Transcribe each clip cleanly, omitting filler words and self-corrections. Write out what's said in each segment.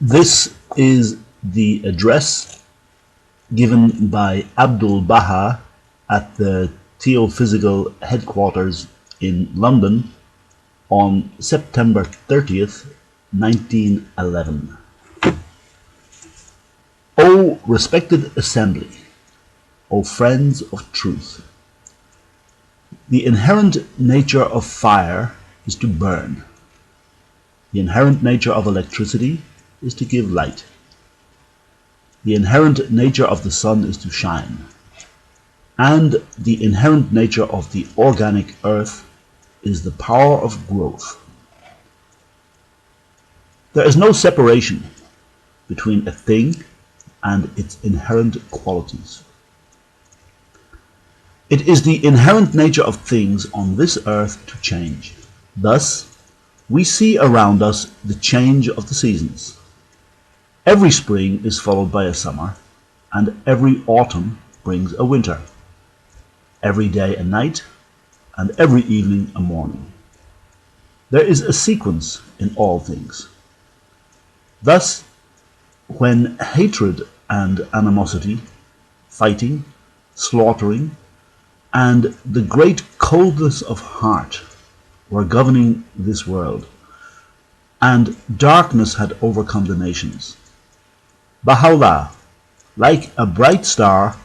This is the address given by Abdu'l-Bahá at the Theosophical headquarters in London on September 30th, 1911. O respected assembly, O friends of truth, the inherent nature of fire is to burn. The inherent nature of electricity is to give light. The inherent nature of the sun is to shine. And the inherent nature of the organic earth is the power of growth. There is no separation between a thing and its inherent qualities. It is the inherent nature of things on this earth to change. Thus, we see around us the change of the seasons. Every spring is followed by a summer, and every autumn brings a winter. Every day a night, and every evening a morning. There is a sequence in all things. Thus, when hatred and animosity, fighting, slaughtering, and the great coldness of heart were governing this world, and darkness had overcome the nations, Baha'u'llah, like a bright star,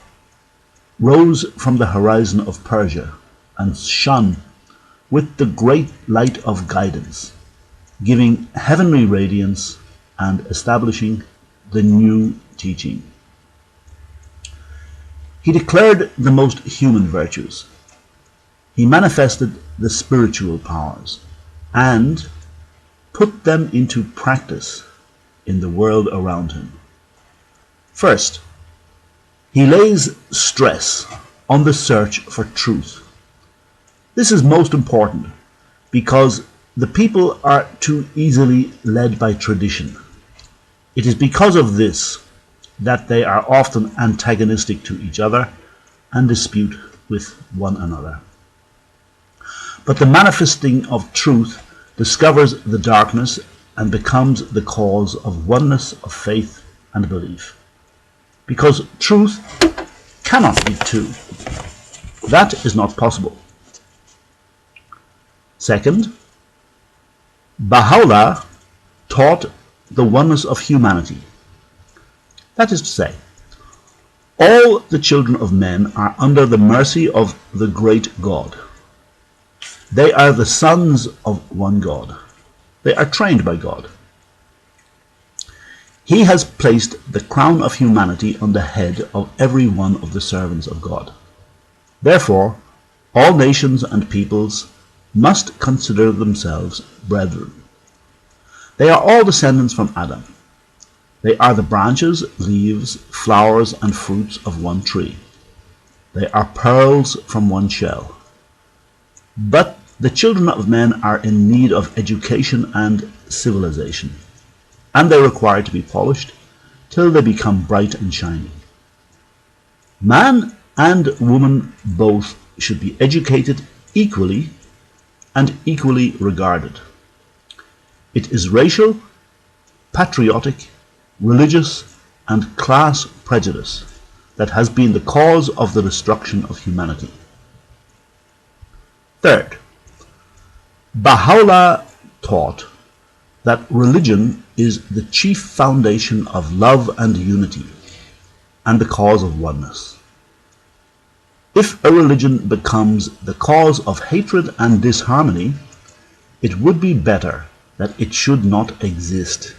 rose from the horizon of Persia and shone with the great light of guidance, giving heavenly radiance and establishing the new teaching. He declared the most human virtues. He manifested the spiritual powers and put them into practice in the world around him. First, he lays stress on the search for truth. This is most important because the people are too easily led by tradition. It is because of this that they are often antagonistic to each other and dispute with one another. But the manifesting of truth discovers the darkness and becomes the cause of oneness of faith and belief. Because truth cannot be two. That is not possible. Second, Baha'u'llah taught the oneness of humanity. That is to say, all the children of men are under the mercy of the great God. They are the sons of one God. They are trained by God. He has placed the crown of humanity on the head of every one of the servants of God. Therefore, all nations and peoples must consider themselves brethren. They are all descendants from Adam. They are the branches, leaves, flowers, and fruits of one tree. They are pearls from one shell. But the children of men are in need of education and civilization, and they require to be polished till they become bright and shining. Man and woman both should be educated equally and equally regarded. It is racial, patriotic, religious, and class prejudice that has been the cause of the destruction of humanity. Third, Baha'u'llah taught that religion is the chief foundation of love and unity, and the cause of oneness. If a religion becomes the cause of hatred and disharmony, it would be better that it should not exist.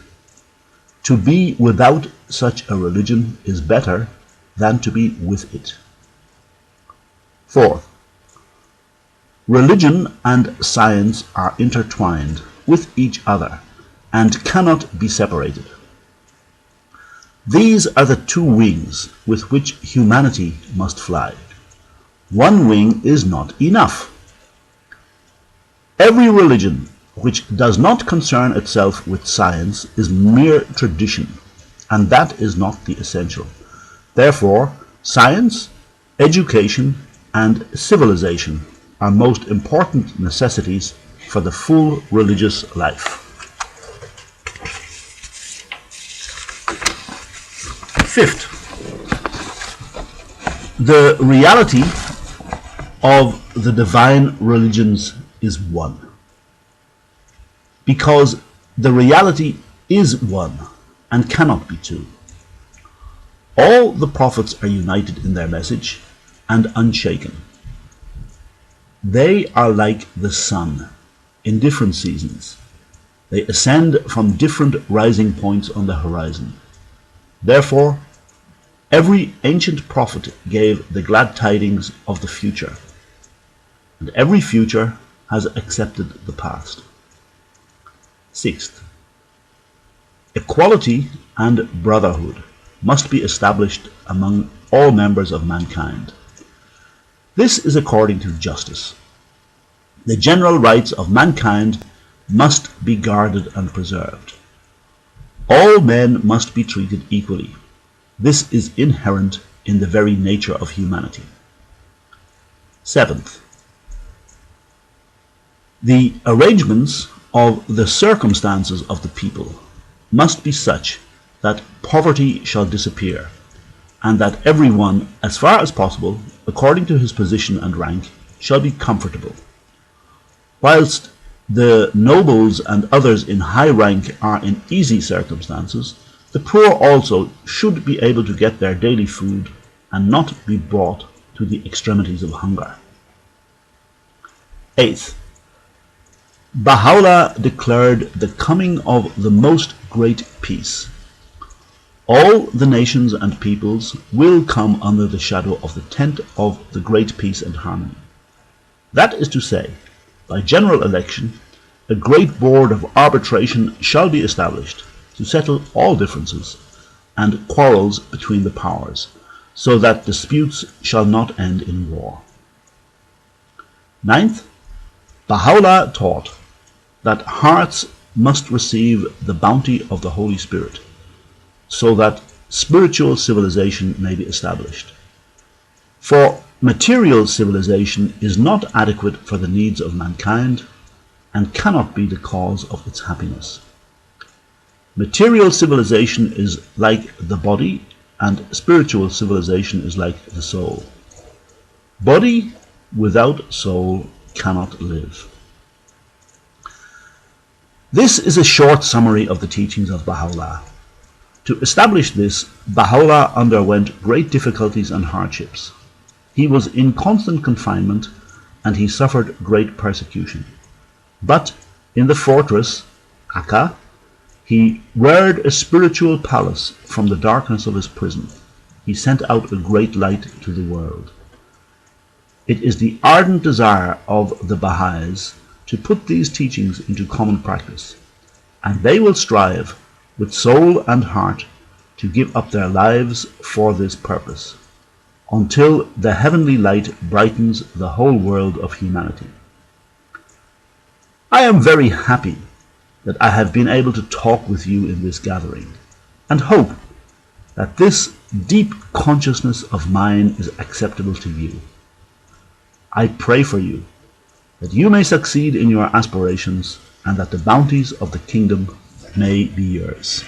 To be without such a religion is better than to be with it. Fourth, religion and science are intertwined with each other and cannot be separated. These are the two wings with which humanity must fly. One wing is not enough. Every religion which does not concern itself with science is mere tradition, and that is not the essential. Therefore, science, education, and civilization are most important necessities for the full religious life. Fifth, the reality of the divine religions is one. Because the reality is one and cannot be two. All the prophets are united in their message and unshaken. They are like the sun in different seasons. They ascend from different rising points on the horizon. Therefore, every ancient prophet gave the glad tidings of the future, and every future has accepted the past. Sixth, equality and brotherhood must be established among all members of mankind. This is according to justice. The general rights of mankind must be guarded and preserved. All men must be treated equally. This is inherent in the very nature of humanity. Seventh, the arrangements of the circumstances of the people must be such that poverty shall disappear, and that everyone, as far as possible, according to his position and rank, shall be comfortable. Whilst the nobles and others in high rank are in easy circumstances, the poor also should be able to get their daily food and not be brought to the extremities of hunger. Eighth, Baha'u'llah declared the coming of the most great peace. All the nations and peoples will come under the shadow of the tent of the great peace and harmony. That is to say, by general election, a great board of arbitration shall be established to settle all differences and quarrels between the powers, so that disputes shall not end in war. Ninth, Baha'u'llah taught that hearts must receive the bounty of the Holy Spirit, so that spiritual civilization may be established. For material civilization is not adequate for the needs of mankind and cannot be the cause of its happiness. Material civilization is like the body, and spiritual civilization is like the soul. Body without soul cannot live. This is a short summary of the teachings of Baha'u'llah. To establish this, Baha'u'llah underwent great difficulties and hardships. He was in constant confinement and he suffered great persecution. But in the fortress, Akka, he reared a spiritual palace from the darkness of his prison. He sent out a great light to the world. It is the ardent desire of the Baha'is to put these teachings into common practice, and they will strive with soul and heart to give up their lives for this purpose, until the heavenly light brightens the whole world of humanity. I am very happy that I have been able to talk with you in this gathering, and hope that this deep consciousness of mine is acceptable to you. I pray for you, that you may succeed in your aspirations, and that the bounties of the kingdom may be yours.